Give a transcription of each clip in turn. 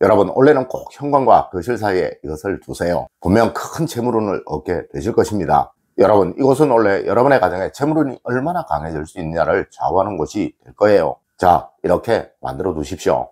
여러분, 원래는 꼭 현관과 거실 사이에 이것을 두세요. 분명 큰 재물운을 얻게 되실 것입니다. 여러분, 이곳은 원래 여러분의 가정에 재물운이 얼마나 강해질 수 있느냐를 좌우하는 곳이 될 거예요. 자, 이렇게 만들어 두십시오.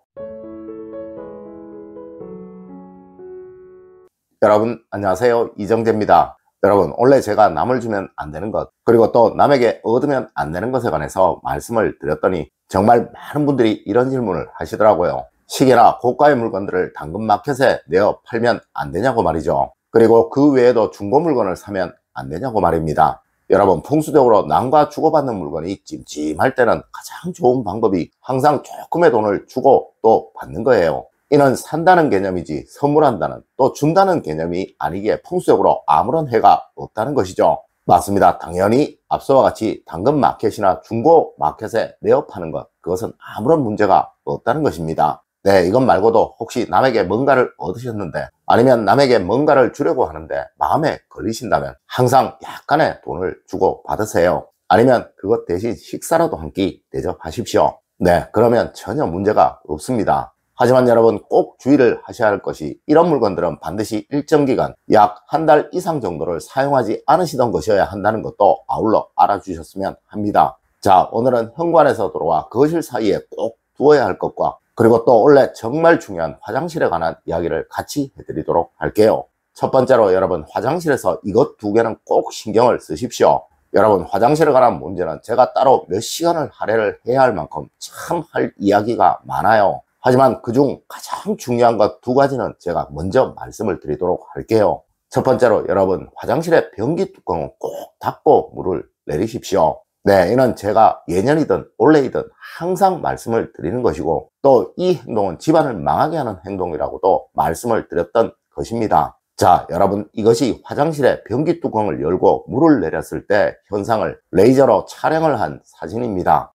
여러분, 안녕하세요. 이정재입니다. 여러분, 원래 제가 남을 주면 안 되는 것, 그리고 또 남에게 얻으면 안 되는 것에 관해서 말씀을 드렸더니 정말 많은 분들이 이런 질문을 하시더라고요. 시계나 고가의 물건들을 당근마켓에 내어 팔면 안 되냐고 말이죠. 그리고 그 외에도 중고 물건을 사면 안 되냐고 말입니다. 여러분, 풍수적으로 남과 주고받는 물건이 찜찜할 때는 가장 좋은 방법이 항상 조금의 돈을 주고 또 받는 거예요. 이는 산다는 개념이지 선물한다는, 또 준다는 개념이 아니기에 풍수적으로 아무런 해가 없다는 것이죠. 맞습니다. 당연히 앞서와 같이 당근마켓이나 중고마켓에 내어 파는 것, 그것은 아무런 문제가 없다는 것입니다. 네, 이것 말고도 혹시 남에게 뭔가를 얻으셨는데, 아니면 남에게 뭔가를 주려고 하는데 마음에 걸리신다면 항상 약간의 돈을 주고 받으세요. 아니면 그것 대신 식사라도 한 끼 대접하십시오. 네, 그러면 전혀 문제가 없습니다. 하지만 여러분, 꼭 주의를 하셔야 할 것이, 이런 물건들은 반드시 일정 기간, 약 한 달 이상 정도를 사용하지 않으시던 것이어야 한다는 것도 아울러 알아주셨으면 합니다. 자, 오늘은 현관에서 들어와 거실 사이에 꼭 두어야 할 것과, 그리고 또 원래 정말 중요한 화장실에 관한 이야기를 같이 해드리도록 할게요. 첫 번째로 여러분, 화장실에서 이것 두 개는 꼭 신경을 쓰십시오. 여러분, 화장실에 관한 문제는 제가 따로 몇 시간을 할애를 해야 할 만큼 참 할 이야기가 많아요. 하지만 그중 가장 중요한 것 두 가지는 제가 먼저 말씀을 드리도록 할게요. 첫 번째로 여러분, 화장실의 변기 뚜껑은 꼭 닫고 물을 내리십시오. 네, 이는 제가 예년이든 올해이든 항상 말씀을 드리는 것이고, 또 이 행동은 집안을 망하게 하는 행동이라고도 말씀을 드렸던 것입니다. 자, 여러분, 이것이 화장실의 변기 뚜껑을 열고 물을 내렸을 때 현상을 레이저로 촬영을 한 사진입니다.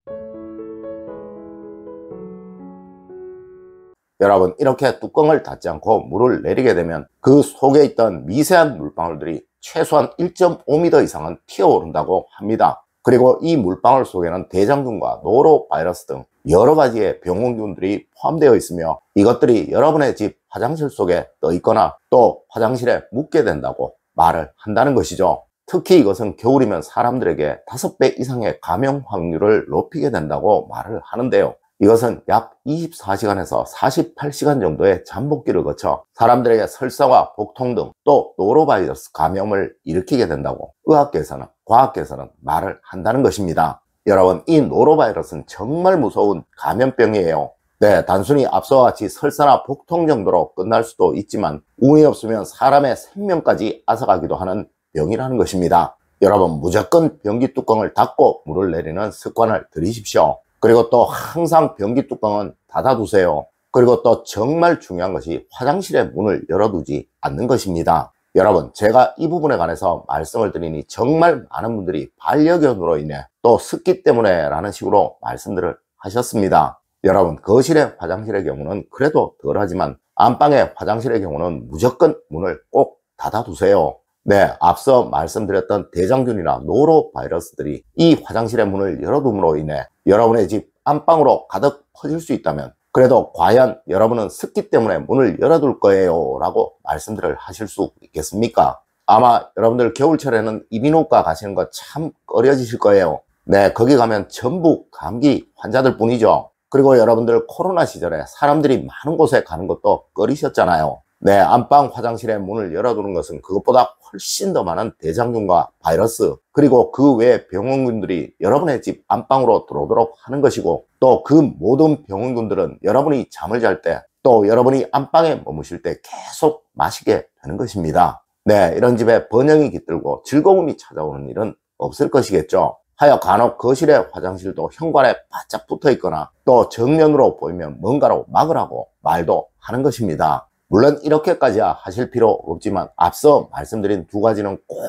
여러분, 이렇게 뚜껑을 닫지 않고 물을 내리게 되면 그 속에 있던 미세한 물방울들이 최소한 1.5m 이상은 튀어오른다고 합니다. 그리고 이 물방울 속에는 대장균과 노로바이러스 등 여러 가지의 병원균들이 포함되어 있으며, 이것들이 여러분의 집 화장실 속에 떠 있거나 또 화장실에 묻게 된다고 말을 한다는 것이죠. 특히 이것은 겨울이면 사람들에게 5배 이상의 감염 확률을 높이게 된다고 말을 하는데요. 이것은 약 24시간에서 48시간 정도의 잠복기를 거쳐 사람들에게 설사와 복통 등 또 노로바이러스 감염을 일으키게 된다고 의학계에서는, 과학계에서는 말을 한다는 것입니다. 여러분, 이 노로바이러스는 정말 무서운 감염병이에요. 네, 단순히 앞서와 같이 설사나 복통 정도로 끝날 수도 있지만 운이 없으면 사람의 생명까지 앗아가기도 하는 병이라는 것입니다. 여러분, 무조건 변기 뚜껑을 닫고 물을 내리는 습관을 들이십시오. 그리고 또 항상 변기 뚜껑은 닫아두세요. 그리고 또 정말 중요한 것이 화장실의 문을 열어두지 않는 것입니다. 여러분, 제가 이 부분에 관해서 말씀을 드리니 정말 많은 분들이 반려견으로 인해 또 습기 때문에 라는 식으로 말씀들을 하셨습니다. 여러분, 거실의 화장실의 경우는 그래도 덜하지만 안방의 화장실의 경우는 무조건 문을 꼭 닫아두세요. 네, 앞서 말씀드렸던 대장균이나 노로바이러스들이 이 화장실의 문을 열어둠으로 인해 여러분의 집 안방으로 가득 퍼질 수 있다면, 그래도 과연 여러분은 습기 때문에 문을 열어둘 거예요 라고 말씀들을 하실 수 있겠습니까? 아마 여러분들 겨울철에는 이비인후과 가시는 거 참 꺼려지실 거예요. 네, 거기 가면 전부 감기 환자들 뿐이죠. 그리고 여러분들 코로나 시절에 사람들이 많은 곳에 가는 것도 꺼리셨잖아요. 네, 안방 화장실의 문을 열어두는 것은 그것보다 훨씬 더 많은 대장균과 바이러스, 그리고 그 외의 병원균들이 여러분의 집 안방으로 들어오도록 하는 것이고, 또 그 모든 병원균들은 여러분이 잠을 잘 때, 또 여러분이 안방에 머무실 때 계속 마시게 되는 것입니다. 네, 이런 집에 번영이 깃들고 즐거움이 찾아오는 일은 없을 것이겠죠. 하여 간혹 거실의 화장실도 현관에 바짝 붙어 있거나 또 정면으로 보이면 뭔가로 막으라고 말도 하는 것입니다. 물론 이렇게까지 하실 필요 없지만 앞서 말씀드린 두 가지는 꼭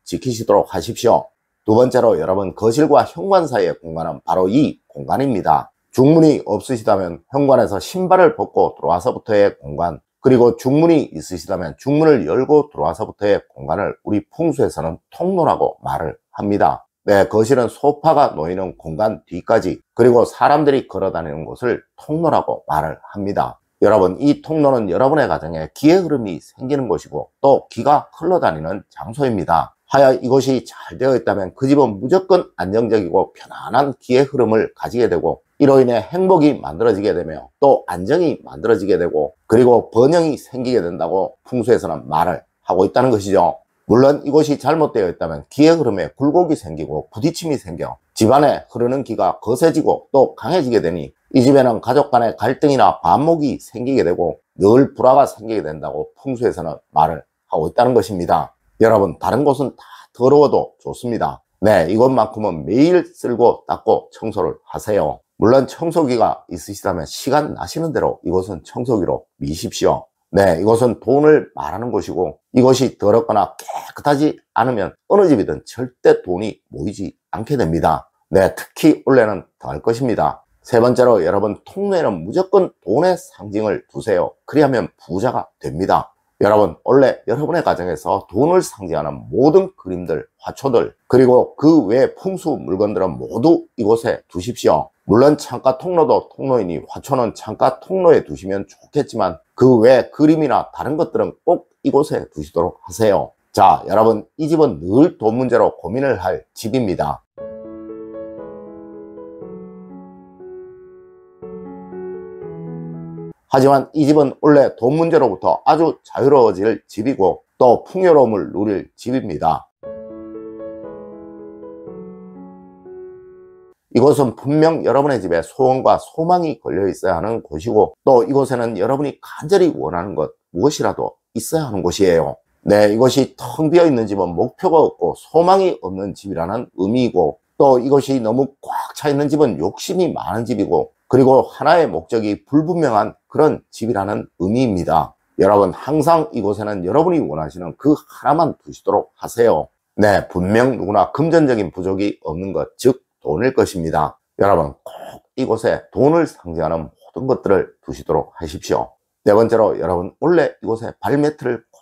지키시도록 하십시오. 두 번째로 여러분, 거실과 현관 사이의 공간은 바로 이 공간입니다. 중문이 없으시다면 현관에서 신발을 벗고 들어와서부터의 공간, 그리고 중문이 있으시다면 중문을 열고 들어와서부터의 공간을 우리 풍수에서는 통로라고 말을 합니다. 네, 거실은 소파가 놓이는 공간 뒤까지, 그리고 사람들이 걸어 다니는 곳을 통로라고 말을 합니다. 여러분, 이 통로는 여러분의 가정에 기의 흐름이 생기는 곳이고 또 기가 흘러다니는 장소입니다. 하여 이곳이 잘 되어 있다면 그 집은 무조건 안정적이고 편안한 기의 흐름을 가지게 되고 이로 인해 행복이 만들어지게 되며 또 안정이 만들어지게 되고 그리고 번영이 생기게 된다고 풍수에서는 말을 하고 있다는 것이죠. 물론 이곳이 잘못되어 있다면 기의 흐름에 굴곡이 생기고 부딪힘이 생겨 집안에 흐르는 기가 거세지고 또 강해지게 되니 이 집에는 가족 간의 갈등이나 반목이 생기게 되고 늘 불화가 생기게 된다고 풍수에서는 말을 하고 있다는 것입니다. 여러분, 다른 곳은 다 더러워도 좋습니다. 네, 이것만큼은 매일 쓸고 닦고 청소를 하세요. 물론 청소기가 있으시다면 시간 나시는 대로 이곳은 청소기로 미십시오. 네, 이곳은 돈을 말하는 곳이고 이곳이 더럽거나 깨끗하지 않으면 어느 집이든 절대 돈이 모이지 않게 됩니다. 네, 특히 올해는 더 할 것입니다. 세 번째로 여러분, 통로에는 무조건 돈의 상징을 두세요. 그리하면 부자가 됩니다. 여러분, 원래 여러분의 가정에서 돈을 상징하는 모든 그림들, 화초들, 그리고 그 외 풍수 물건들은 모두 이곳에 두십시오. 물론 창가 통로도 통로이니 화초는 창가 통로에 두시면 좋겠지만 그 외 그림이나 다른 것들은 꼭 이곳에 두시도록 하세요. 자, 여러분, 이 집은 늘 돈 문제로 고민을 할 집입니다. 하지만 이 집은 원래 돈 문제로부터 아주 자유로워질 집이고 또 풍요로움을 누릴 집입니다. 이곳은 분명 여러분의 집에 소원과 소망이 걸려 있어야 하는 곳이고 또 이곳에는 여러분이 간절히 원하는 것 무엇이라도 있어야 하는 곳이에요. 네, 이것이 텅 비어 있는 집은 목표가 없고 소망이 없는 집이라는 의미이고 또 이것이 너무 꽉 차 있는 집은 욕심이 많은 집이고 그리고 하나의 목적이 불분명한 그런 집이라는 의미입니다. 여러분, 항상 이곳에는 여러분이 원하시는 그 하나만 두시도록 하세요. 네, 분명 누구나 금전적인 부족이 없는 것, 즉 돈일 것입니다. 여러분, 꼭 이곳에 돈을 상징하는 모든 것들을 두시도록 하십시오. 네 번째로 여러분, 원래 이곳에 발매트를 꼭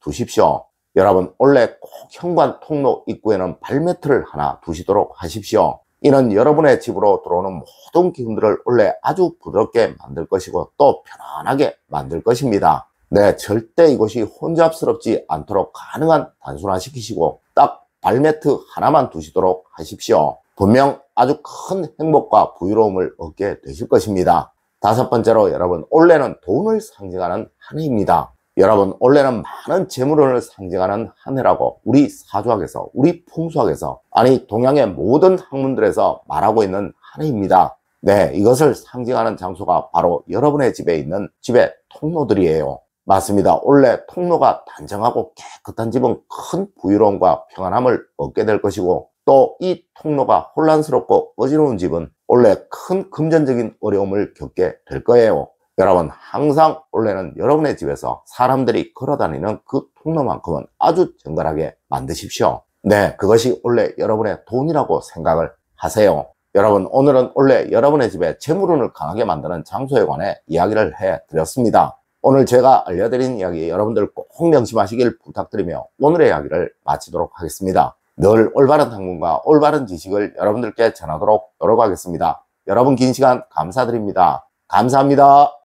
두십시오. 여러분, 원래 꼭 현관 통로 입구에는 발매트를 하나 두시도록 하십시오. 이는 여러분의 집으로 들어오는 모든 기운들을 원래 아주 부드럽게 만들 것이고 또 편안하게 만들 것입니다. 네, 절대 이것이 혼잡스럽지 않도록 가능한 단순화시키시고 딱 발매트 하나만 두시도록 하십시오. 분명 아주 큰 행복과 부유로움을 얻게 되실 것입니다. 다섯 번째로 여러분, 올해는 돈을 상징하는 한 해입니다. 여러분, 올해는 많은 재물운을 상징하는 한 해라고 우리 사주학에서, 우리 풍수학에서, 아니 동양의 모든 학문들에서 말하고 있는 한 해입니다. 네, 이것을 상징하는 장소가 바로 여러분의 집에 있는 집의 통로들이에요. 맞습니다. 올해 통로가 단정하고 깨끗한 집은 큰 부유로움과 평안함을 얻게 될 것이고 또 이 통로가 혼란스럽고 어지러운 집은 올해 큰 금전적인 어려움을 겪게 될 거예요. 여러분, 항상 올해는 여러분의 집에서 사람들이 걸어다니는 그 통로만큼은 아주 정갈하게 만드십시오. 네, 그것이 올해 여러분의 돈이라고 생각을 하세요. 여러분, 오늘은 올해 여러분의 집에 재물운을 강하게 만드는 장소에 관해 이야기를 해드렸습니다. 오늘 제가 알려드린 이야기 여러분들 꼭 명심하시길 부탁드리며 오늘의 이야기를 마치도록 하겠습니다. 늘 올바른 학문과 올바른 지식을 여러분들께 전하도록 노력하겠습니다. 여러분, 긴 시간 감사드립니다. 감사합니다.